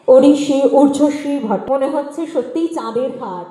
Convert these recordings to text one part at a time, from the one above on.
ওড়িশি ঊর্ধ্বশ্রী ভট্ট মনে হচ্ছে সত্যিই চাঁদের ঘাট।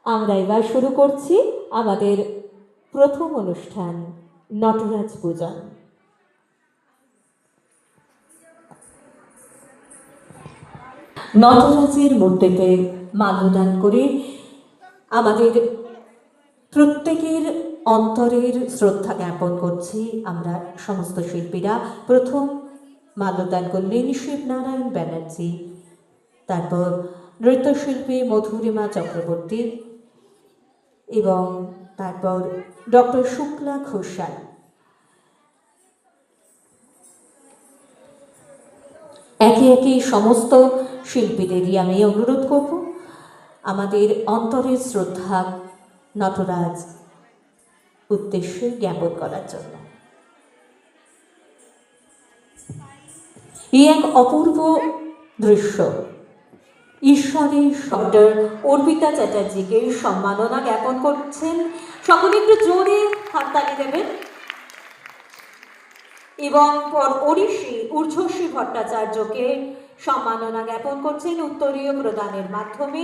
আমরা এবার শুরু করছি আমাদের প্রথম অনুষ্ঠান নটরাজ পূজন। নটরাজের মূর্তিতে মাল্যদান করে আমাদের প্রত্যেকের অন্তরের শ্রদ্ধা জ্ঞাপন করছি আমরা সমস্ত শিল্পীরা। প্রথম মাল্যদান করলেন শিবনারায়ণ ব্যানার্জি, তারপর নৃত্যশিল্পী মধুরিমা চক্রবর্তী এবং তারপর ডক্টর শুক্লা ঘোষাল। একে একে সমস্ত শিল্পীদেরই আমি অনুরোধ করব আমাদের অন্তরের শ্রদ্ধা নটরাজ উদ্দেশ্যে জ্ঞাপন করার জন্য। এই এক অপূর্ব দৃশ্য। ঈশ্বরের ডক্টর অর্পিতা চ্যাটার্জিকে সম্মাননা জ্ঞাপন করছেন। সকলে একটু জোরে হাততালি দেবেন। এবং ওড়িশি ঊর্ধ্বশ্রী ভট্টাচার্যকে সম্মাননা জ্ঞাপন করছেন উত্তরীয় প্রদানের মাধ্যমে।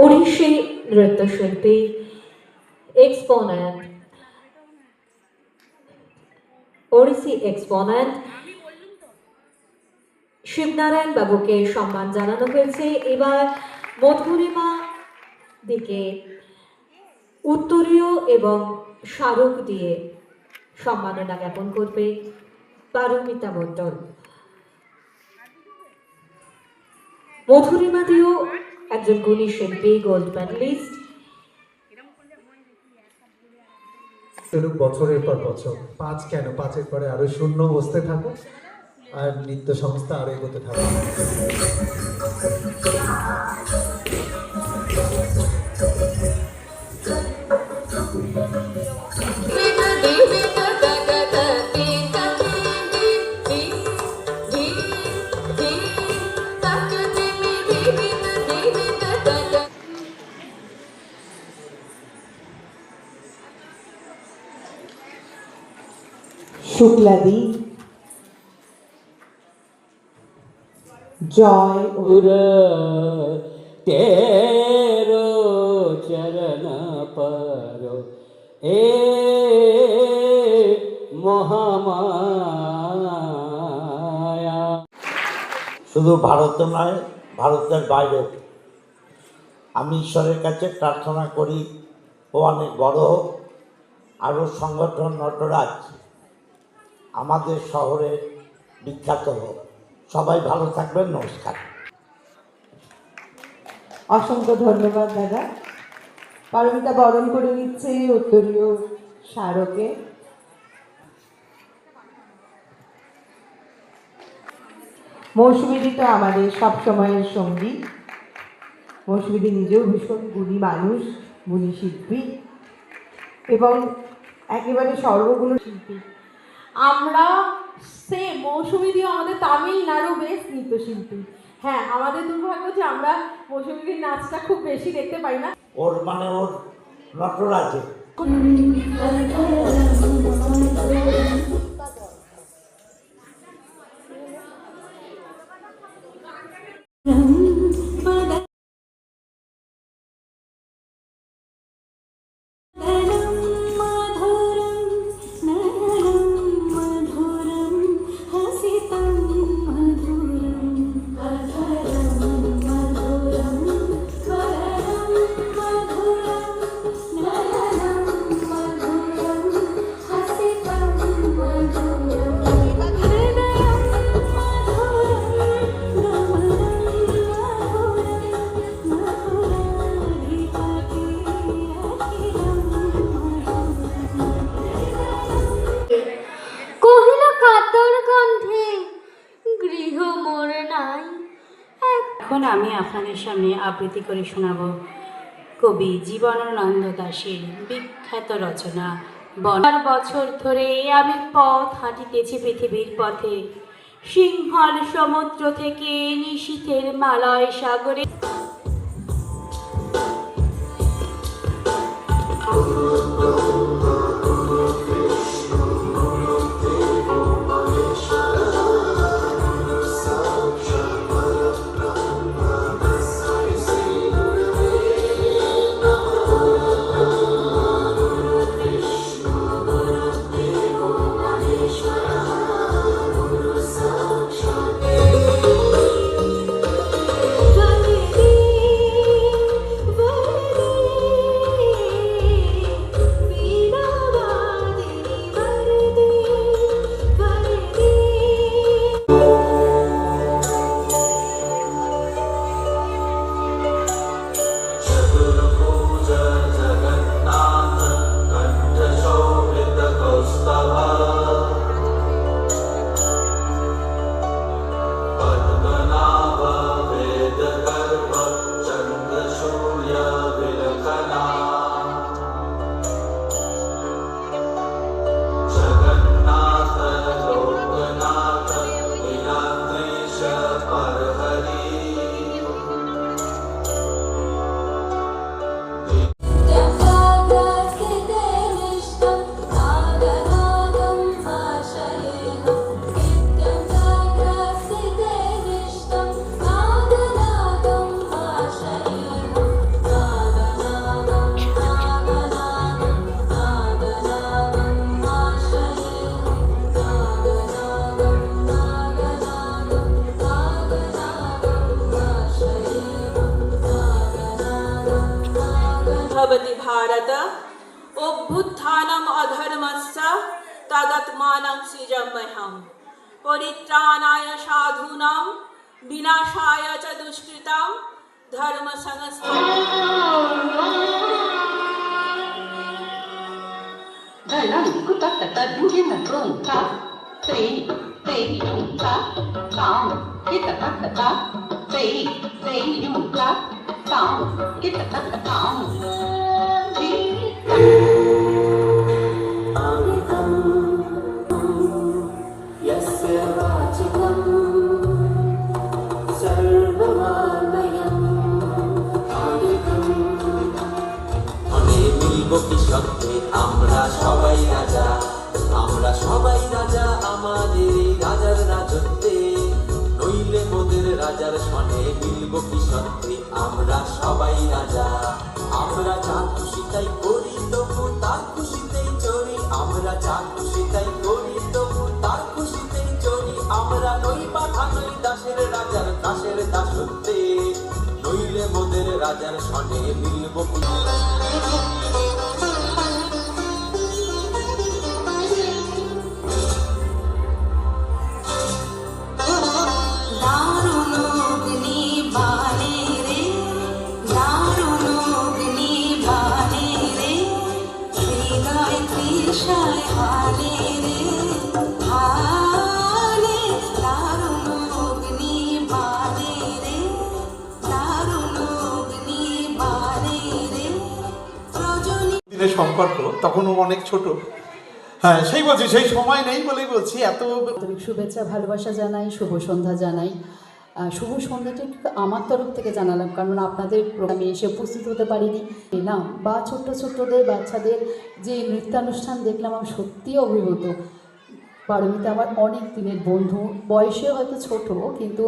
ওড়িশি নৃত্যশিল্পী এক্সপোনেন্ট ওড়িশি এক্সপোনেন্ট শিবনারায়ণ বাবুকে সম্মান জানানো হয়েছে। এবার মধুরিমা দিকে উত্তরীয় এবং স্মারক দিয়ে সম্মাননা জ্ঞাপন করবে পারমিতা মণ্ডল। মধুরিমা দিও একজন গুণী শিল্পী, গোল্ড মেডেলিস্ট। বছরের পর বছর 5 কেন 5-এর পরে আরো শূন্য বসতে থাকো আর নৃত্য সংস্থা আরো এগোতে থাকো। শুক্লাদি जय उर तेरो चरण परो ए মহামায়া। শুধু ভারতে নয়, ভারতের বাইরে আমি ঈশ্বরের কাছে প্রার্থনা করি ও অনেক বড় হোক। আরও সংগঠন নটরাজ আমাদের শহরে বিখ্যাত হোক। সবাই ভালো থাকবেন, নমস্কার। অসংখ্য ধন্যবাদ দাদা। পারমিতা বরণ করে নিচ্ছে উত্তরীয় স্মারকে। মৌসুমীদি তো আমাদের সব সময়ের সঙ্গী। মৌসুমীদি নিজেও ভীষণ গুণী মানুষ, গুণী শিল্পী এবং একেবারে সর্বগুণ শিল্পী। আমরা মৌসুমী দিও আমাদের তামিলনাড়ু বেশ নৃত্যশিল্পী। হ্যাঁ, আমাদের দুর্ভাগ্য যে আমরা মৌসুমীদির নাচটা খুব বেশি দেখতে পাই না। ওর নটরাজে এখন আমি আপনাদের সামনে আবৃত্তি করে শোনাব কবি জীবনানন্দ দাশের বিখ্যাত রচনা বন। বছর ধরে আমি পথ হাঁটিতেছি পৃথিবীর পথে, সিংহল সমুদ্র থেকে নিশীথের মালয় সাগরে। भवति भारत अभ्युत्थानम् अधर्मस्य तदात्मानं सृजाम्यहम् परित्राणाय साधूनां विनाशाय च दुष्कृतां धर्म আমরা সবাই রাজা, আমরা সবাই রাজা আমাদের রাজার রাজত্বে, নইলে মোদের রাজার সনে মিলব কি সত্যি। আমরা সবাই রাজা, আমরা যা খুশি তাই করি, তবু তার খুশিতেই চড়ি। আমরা যা খুশি তাই করি, দাসের রাজার দাসের দাসত্বে, নইলে মোদের রাজার সনে মিলব কি দিনের সম্পর্ক তখন ও অনেক ছোট। হ্যাঁ সেই বলছি, সেই সময় নেই বলেই বলছি এত। আন্তরিক শুভেচ্ছা ভালোবাসা জানাই, শুভ সন্ধ্যা জানাই। শুভ সন্ধ্যাটা আমার তরফ থেকে জানালাম, কারণ আপনাদের প্রোগ্রামে এসে উপস্থিত হতে পারিনি না, বা ছোট্টদের বাচ্চাদের যে নৃত্যানুষ্ঠান দেখলাম, আমি সত্যিই অভিভূত। পারমিতা আমার অনেক দিনের বন্ধু, বয়সে হয়তো ছোট, কিন্তু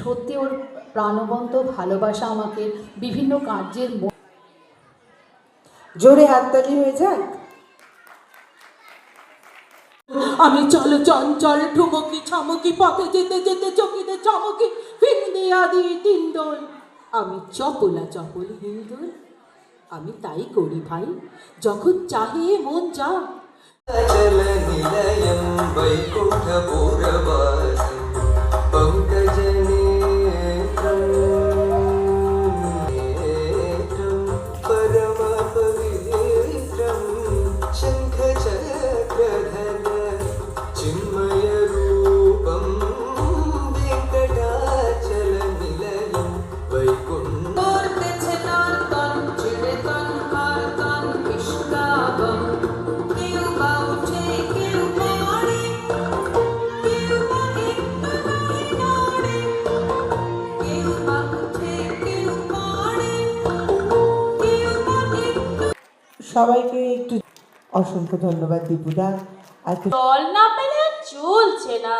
সত্যি ওর প্রাণবন্ত ভালোবাসা আমাকে বিভিন্ন কার্যের জোরে হাততালি হয়ে যাক। আমি চলো চঞ্চল ঠুমকি ছামকি, পথে যেতে যেতে চকিতে চমকি, ফিরতে আদি তিন দোল। আমি চপলা চপল হিন্দুল, আমি তাই করি ভাই, যখন চাহে মন যা। चल निलयं वैकुण्ठपूरवासं पङ्कजनेत्रं परमपवित्रं शङ्खचक्रधर चिन्मयरूपं वेङ्कटाचलनिलयं वैकुण्ठ সবাইকে একটু অসংখ্য ধন্যবাদ দীপুদা। জল না পেলে চলছে না,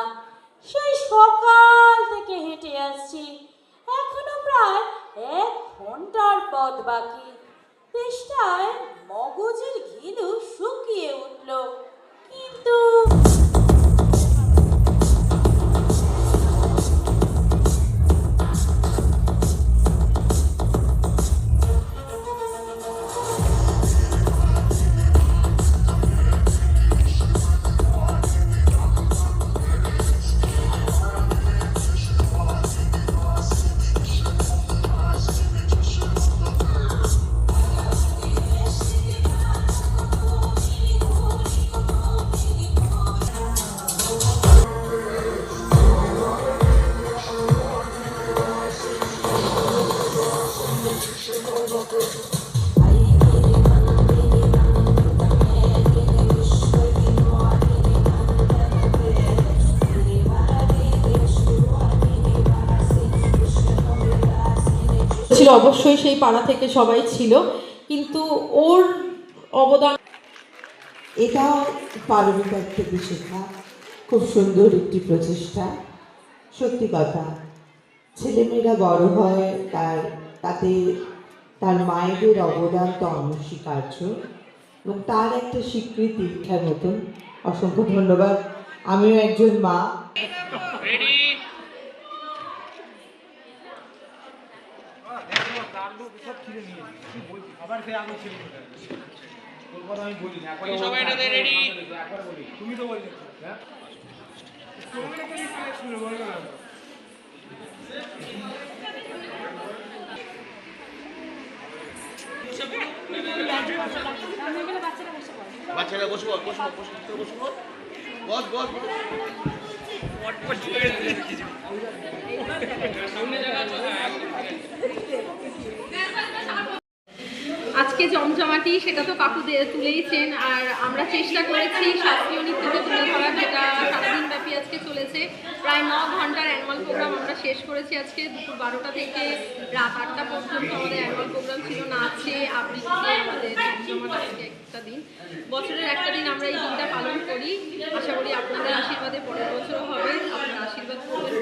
সেই সকাল থেকে হেঁটে আসছি, এখনো প্রায় 1 ঘন্টার পথ বাকি। তেষ্টায় মগজের ঘিলু শুকিয়ে উঠল, কিন্তু ছিল অবশ্যই সেই পাড়া থেকে সবাই ছিল, কিন্তু ওর অবদান এটাও পারমিতার থেকে শেখা খুব সুন্দর একটি প্রচেষ্টা। সত্যি কথা, ছেলেমেয়েরা বড় হয় তাতে তার মায়েদের অবদান তো অনস্বীকার্য, এবং তার একটা স্বীকৃতি ইচ্ছার মতন। অসংখ্য ধন্যবাদ। আমিও একজন মা। বাচ্চারা বসবো আজকে জমজমাটি সেটা তো কাকু তুলেইছেন, আর আমরা চেষ্টা করেছি শাস্ত্রীয় নৃত্যকে তুলে ধরার, যেটা সারাদিন ব্যাপী আজকে চলেছে। প্রায় 9 ঘন্টার অ্যানুয়াল প্রোগ্রাম আমরা শেষ করেছি আজকে দুপুর 12টা থেকে রাত 8টা পর্যন্ত আমাদের অ্যানুয়াল প্রোগ্রাম ছিল। নাচে আবৃত্তিতে আমাদের জমজমাট আজকে একটা দিন, বছরের একটা দিন আমরা এই দিনটা পালন করি। আশা করি আপনাদের আশীর্বাদে পরের বছরও হবে, আপনারা আশীর্বাদ করবেন।